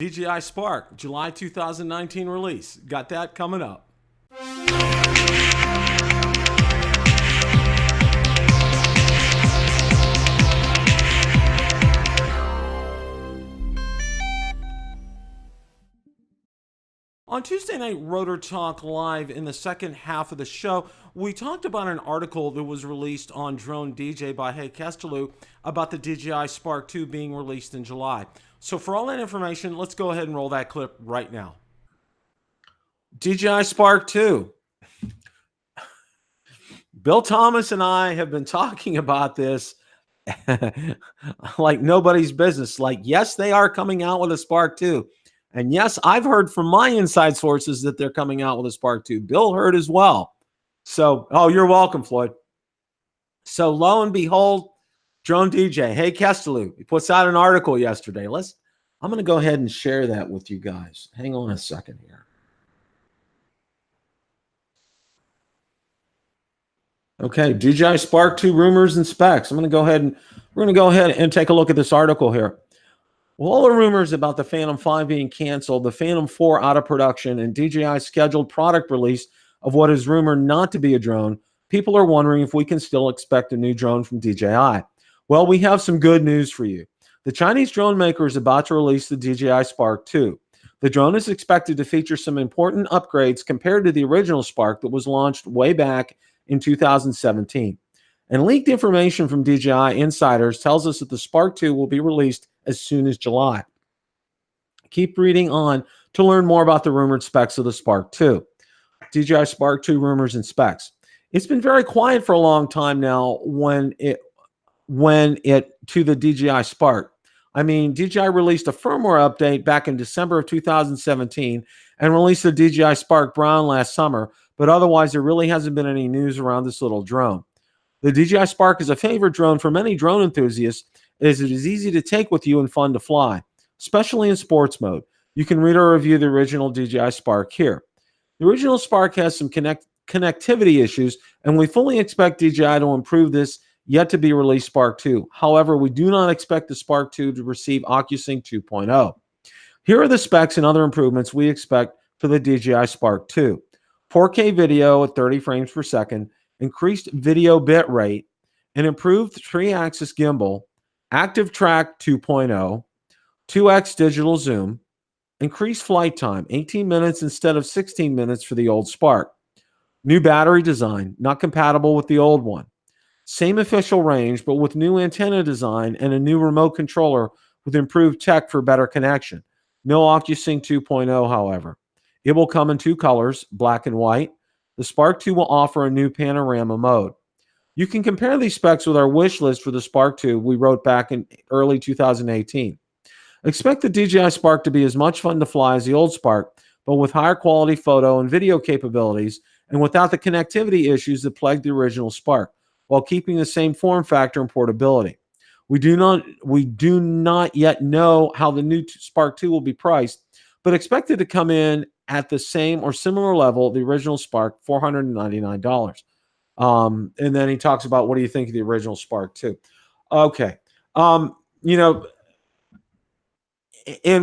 DJI Spark, July 2019 release. Got that coming up. On Tuesday night Rotor Talk Live, in the second half of the show, we talked about an article that was released on DroneDJ by Hey Kestelou about the DJI Spark 2 being released in July. So for all that information, let's go ahead and roll that clip right now. DJI Spark 2. Bill Thomas and I have been talking about this like nobody's business. Like, yes, they are coming out with a Spark 2. And yes, I've heard from my inside sources that they're coming out with a Spark 2. Bill heard as well. So, oh, you're welcome, Floyd. So lo and behold, DroneDJ, Hey Kestelou, he puts out an article yesterday. I'm going to go ahead and share that with you guys. Hang on a second here. Okay, DJI Spark 2 rumors and specs. We're going to go ahead and take a look at this article here. Well, all the rumors about the Phantom 5 being canceled, the Phantom 4 out of production, and DJI's scheduled product release of what is rumored not to be a drone, people are wondering if we can still expect a new drone from DJI. Well, we have some good news for you. The Chinese drone maker is about to release the DJI Spark 2. The drone is expected to feature some important upgrades compared to the original Spark that was launched way back in 2017. And leaked information from DJI insiders tells us that the Spark 2 will be released as soon as July. Keep reading on to learn more about the rumored specs of the Spark 2. DJI Spark 2 rumors and specs. It's been very quiet for a long time now when it to the DJI Spark. I mean, DJI released a firmware update back in December of 2017 and released the DJI Spark Brown last summer, but otherwise there really hasn't been any news around this little drone. The DJI Spark is a favorite drone for many drone enthusiasts as it is easy to take with you and fun to fly, especially in sports mode. You can read or review the original DJI Spark here. The original Spark has some connectivity issues, and we fully expect DJI to improve this yet to be released Spark 2. However, we do not expect the Spark 2 to receive OcuSync 2.0. Here are the specs and other improvements we expect for the DJI Spark 2. 4K video at 30 frames per second, increased video bit rate, an improved 3-axis gimbal, active track 2.0, 2x digital zoom, increased flight time, 18 minutes instead of 16 minutes for the old Spark. New battery design, not compatible with the old one. Same official range, but with new antenna design and a new remote controller with improved tech for better connection. No OcuSync 2.0, however. It will come in two colors, black and white. The Spark 2 will offer a new panorama mode. You can compare these specs with our wish list for the Spark 2 we wrote back in early 2018. Expect the DJI Spark to be as much fun to fly as the old Spark, but with higher quality photo and video capabilities and without the connectivity issues that plagued the original Spark, while keeping the same form factor and portability. We do not yet know how the new Spark 2 will be priced, but expect it to come in at the same or similar level, the original Spark, $499. And then he talks about, what do you think of the original Spark 2? Okay. And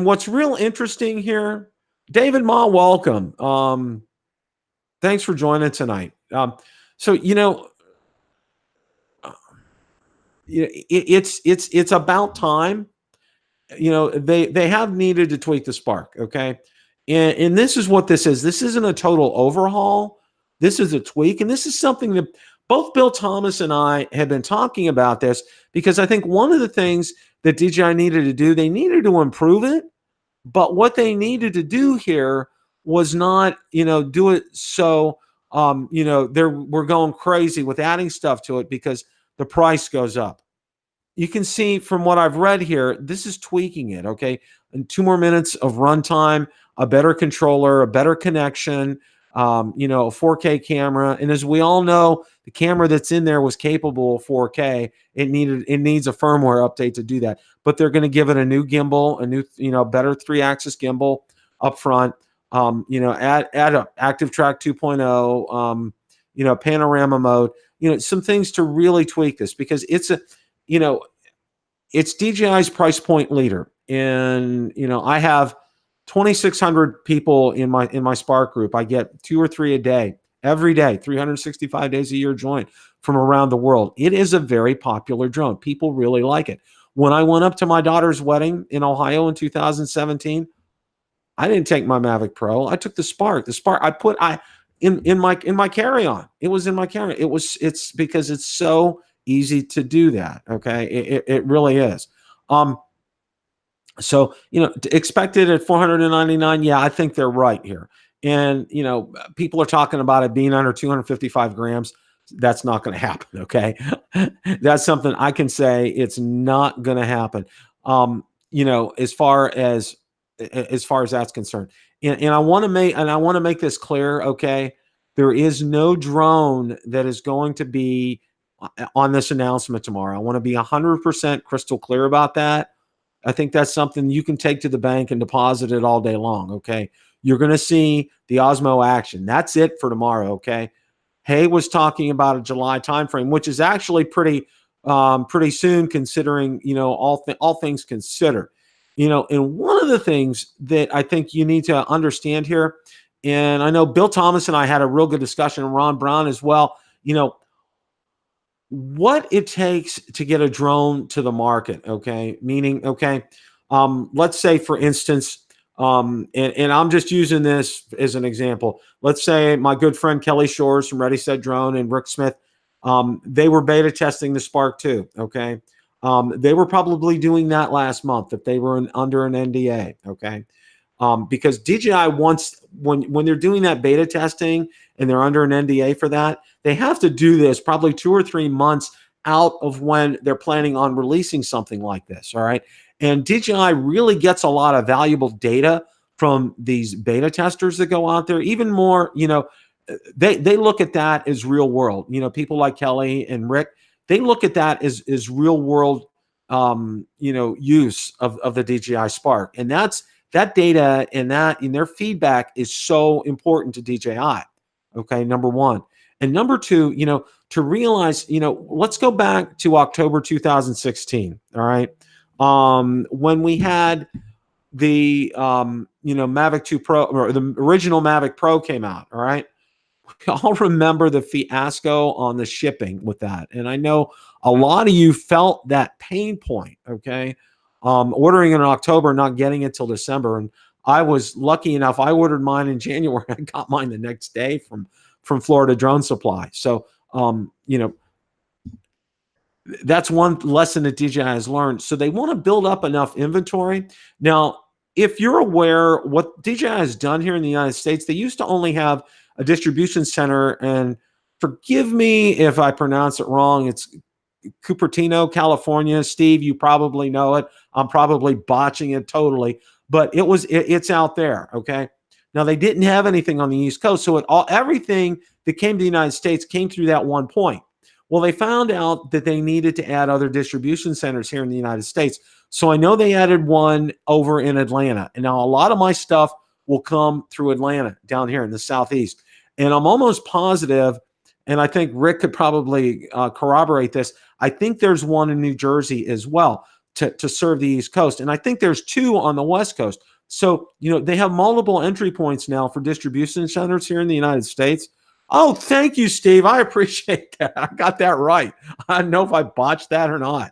what's real interesting here, David Ma, welcome. Thanks for joining tonight. It's about time. They have needed to tweak the Spark, okay? And this is what this is. This isn't a total overhaul. This is a tweak, and this is something that both Bill Thomas and I have been talking about this, because I think one of the things that DJI needed to do, they needed to improve it, but what they needed to do here was not, do it so, we're going crazy with adding stuff to it because the price goes up. You can see from what I've read here, this is tweaking it, okay? And 2 more minutes of runtime, a better controller, a better connection, a 4K camera. And as we all know, the camera that's in there was capable of 4K. It needs a firmware update to do that. But they're going to give it a new gimbal, a new, better 3-axis gimbal up front. Add a active track 2.0, panorama mode. Some things to really tweak this, because it's DJI's price point leader. And, I have 2,600 people in my Spark group. I get 2 or 3 a day, every day, 365 days a year join from around the world. It is a very popular drone. People really like it. When I went up to my daughter's wedding in Ohio in 2017, I didn't take my Mavic Pro. I took the Spark. The Spark in my carry-on. It was in my carry-on. It's because it's so easy to do that. Okay, it really is. So, expected at 499. Yeah, I think they're right here. And, people are talking about it being under 255 grams. That's not going to happen. Okay. That's something I can say it's not going to happen. As far as that's concerned. And I want to make this clear. Okay. There is no drone that is going to be on this announcement tomorrow. I want to be 100% crystal clear about that. I think that's something you can take to the bank and deposit it all day long. Okay. You're going to see the Osmo action. That's it for tomorrow. Okay. Hay was talking about a July timeframe, which is actually pretty soon considering, all things considered, and one of the things that I think you need to understand here, and I know Bill Thomas and I had a real good discussion, and Ron Brown as well, what it takes to get a drone to the market. Okay. Meaning, okay. Let's say for instance, and I'm just using this as an example. Let's say my good friend Kelly Shores from Ready Set Drone and Rick Smith, they were beta testing the Spark 2. Okay. They were probably doing that last month if they were under an NDA. Okay. Because DJI wants, when they're doing that beta testing and they're under an NDA for that, they have to do this probably 2 or 3 months out of when they're planning on releasing something like this. All right. And DJI really gets a lot of valuable data from these beta testers that go out there. Even more, they look at that as real world. People like Kelly and Rick, they look at that as real world, use of the DJI Spark. And that data and their feedback is so important to DJI. Okay, number one. And number two, to realize, let's go back to October 2016. All right. When we had the, Mavic 2 Pro, or the original Mavic Pro came out. All right. We all remember the fiasco on the shipping with that. And I know a lot of you felt that pain point. Okay. Ordering in October, not getting it till December. And I was lucky enough. I ordered mine in January. I got mine the next day from Florida Drone Supply. So, that's one lesson that DJI has learned. So they want to build up enough inventory. Now, if you're aware, what DJI has done here in the United States, they used to only have a distribution center, and forgive me if I pronounce it wrong. It's Cupertino, California. Steve, you probably know it. I'm probably botching it totally, but it's out there. Okay. Now they didn't have anything on the East Coast. So everything that came to the United States came through that one point. Well, they found out that they needed to add other distribution centers here in the United States. So I know they added one over in Atlanta. And now a lot of my stuff will come through Atlanta down here in the Southeast. And I'm almost positive, and I think Rick could probably corroborate this, I think there's one in New Jersey as well to serve the East Coast. And I think there's 2 on the West Coast. So, they have multiple entry points now for distribution centers here in the United States. Oh, thank you, Steve. I appreciate that. I got that right. I don't know if I botched that or not.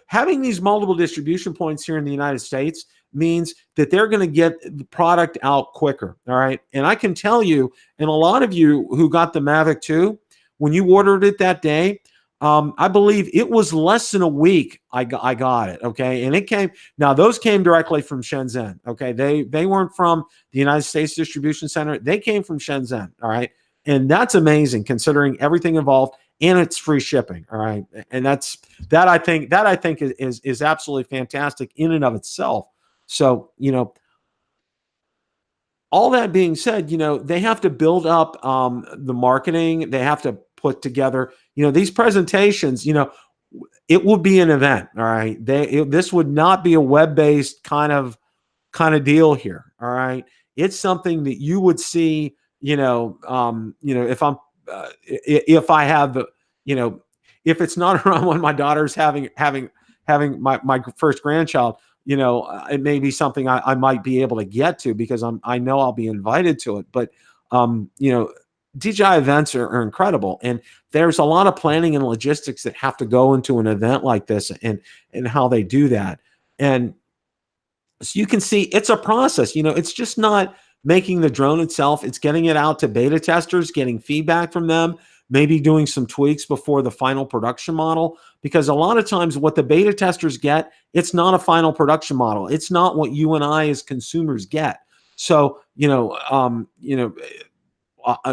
Having these multiple distribution points here in the United States means that they're going to get the product out quicker. All right. And I can tell you, and a lot of you who got the Mavic 2, when you ordered it that day, I believe it was less than a week I got it. Okay. And those came directly from Shenzhen. Okay. They weren't from the United States Distribution Center. They came from Shenzhen. All right. And that's amazing considering everything involved, and it's free shipping. All right. And that I think is absolutely fantastic in and of itself. So, all that being said, they have to build up the marketing. They have to put together, these presentations, it will be an event. All right. This would not be a web-based kind of deal here. All right. It's something that you would see, if I have the, if it's not around when my daughter's having my first grandchild, it may be something I might be able to get to because I know I'll be invited to it. But DJI events are incredible, and there's a lot of planning and logistics that have to go into an event like this, and how they do that. And so you can see it's a process. It's just not making the drone itself. It's getting it out to beta testers, getting feedback from them, maybe doing some tweaks before the final production model. Because a lot of times what the beta testers get, it's not a final production model. It's not what you and I as consumers get. So, a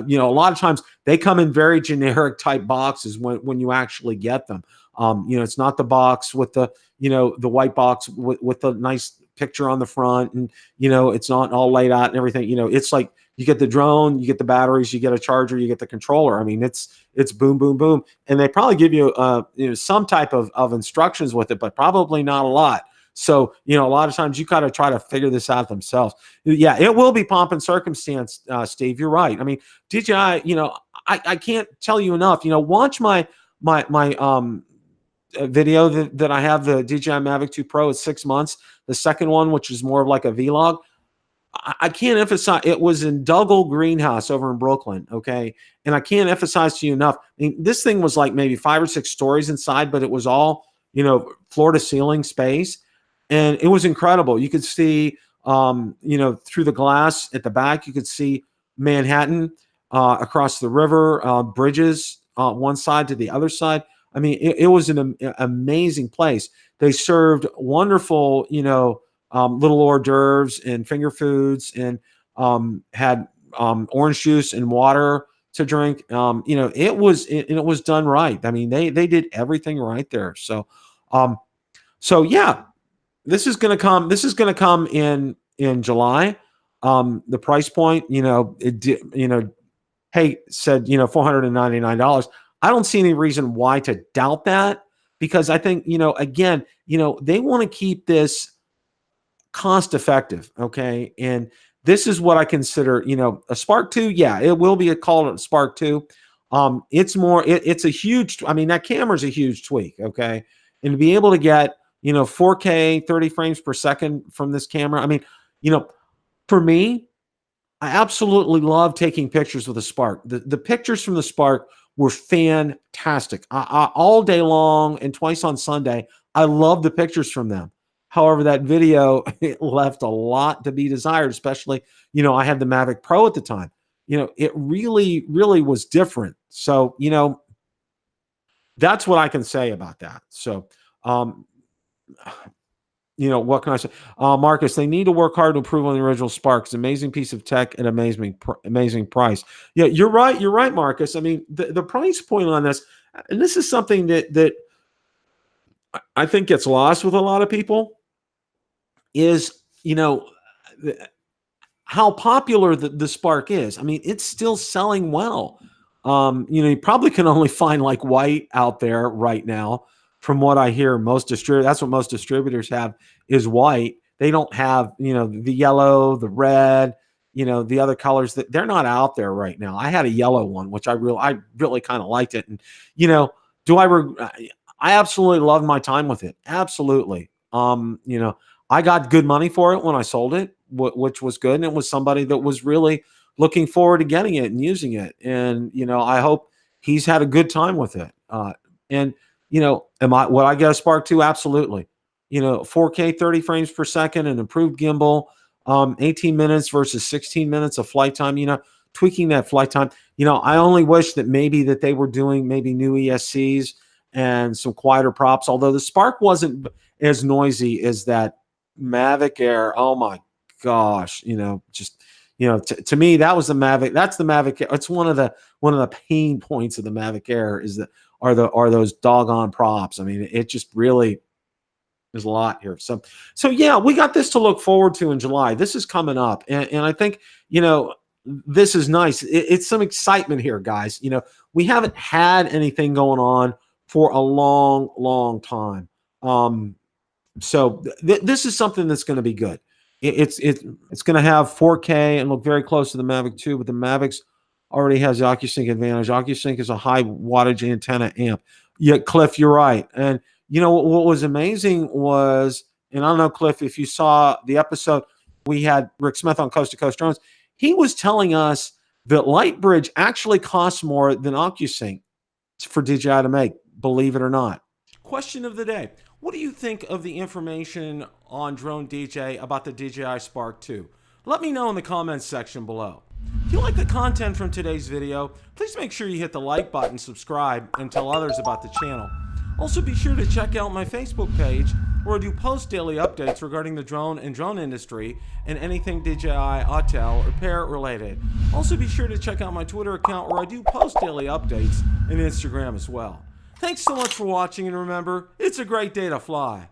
lot of times they come in very generic type boxes when you actually get them. It's not the box with the white box with the nice picture on the front, and it's not all laid out and everything. It's like you get the drone, you get the batteries, you get a charger, you get the controller. I mean, it's boom, boom, boom, and they probably give you some type of instructions with it, but probably not a lot. So, a lot of times you got to try to figure this out themselves. Yeah, it will be pomp and circumstance, Steve. You're right. I mean, DJI, I can't tell you enough. Watch my video that I have, the DJI Mavic 2 Pro. It's 6 months. The second one, which is more of like a vlog, I can't emphasize, it was in Dougal Greenhouse over in Brooklyn, okay? And I can't emphasize to you enough. I mean, this thing was like maybe 5 or 6 stories inside, but it was all, floor to ceiling space. And it was incredible. You could see, through the glass at the back, you could see Manhattan across the river, bridges one side to the other side. I mean, it was an amazing place. They served wonderful, little hors d'oeuvres and finger foods, and had orange juice and water to drink. It was done right. I mean, they did everything right there. So, yeah. This is going to come. This is going to come in July. The price point, hey, said $499. I don't see any reason why to doubt that, because I think again, they want to keep this cost effective. Okay, and this is what I consider a Spark 2. Yeah, it will be called a Spark 2. It's more. It's a huge. I mean, that camera is a huge tweak. Okay, and to be able to get 4K, 30 frames per second from this camera. I mean, for me, I absolutely love taking pictures with a Spark. The pictures from the Spark were fantastic. All day long and twice on Sunday, I love the pictures from them. However, that video, it left a lot to be desired, especially, I had the Mavic Pro at the time. It really, really was different. So, that's what I can say about that. So, what can I say? Marcus, they need to work hard to improve on the original Spark. It's an amazing piece of tech at amazing price. Yeah, you're right. You're right, Marcus. I mean, the price point on this, and this is something that I think gets lost with a lot of people, is, how popular the Spark is. I mean, it's still selling well. You probably can only find like white out there right now. From what I hear, that's what most distributors have, is white. They don't have, the yellow, the red, the other colors, that they're not out there right now. I had a yellow one, which I really kind of liked it. And, I absolutely loved my time with it. Absolutely. I got good money for it when I sold it, which was good. And it was somebody that was really looking forward to getting it and using it. And, I hope he's had a good time with it. Would I get a Spark 2? Absolutely. 4K, 30 frames per second, an improved gimbal, 18 minutes versus 16 minutes of flight time, tweaking that flight time. I only wish that maybe that they were doing maybe new ESCs and some quieter props, although the Spark wasn't as noisy as that Mavic Air. Oh my gosh. To me, that was the Mavic. That's the Mavic Air. It's one of the pain points of the Mavic Air are those doggone props. I mean, it just really, there's a lot here. So yeah, we got this to look forward to in July. This is coming up. And I think, this is nice. It's some excitement here, guys. We haven't had anything going on for a long, long time. So this is something that's going to be good. It's going to have 4K and look very close to the Mavic 2, but the Mavics already has the OcuSync advantage. OcuSync is a high wattage antenna amp. Yeah, Cliff, you're right. And what was amazing was, And I don't know, Cliff, if you saw the episode, we had Rick Smith on Coast to Coast Drones. He was telling us that Lightbridge actually costs more than OcuSync for DJI to make, believe it or not. Question of the day. What do you think of the information on DroneDJ about the DJI Spark 2? Let me know in the comments section below. If you like the content from today's video, please make sure you hit the like button, subscribe, and tell others about the channel. Also be sure to check out my Facebook page where I do post daily updates regarding the drone and drone industry and anything DJI, Autel, or Parrot related. Also be sure to check out my Twitter account where I do post daily updates and Instagram as well. Thanks so much for watching, and remember, it's a great day to fly.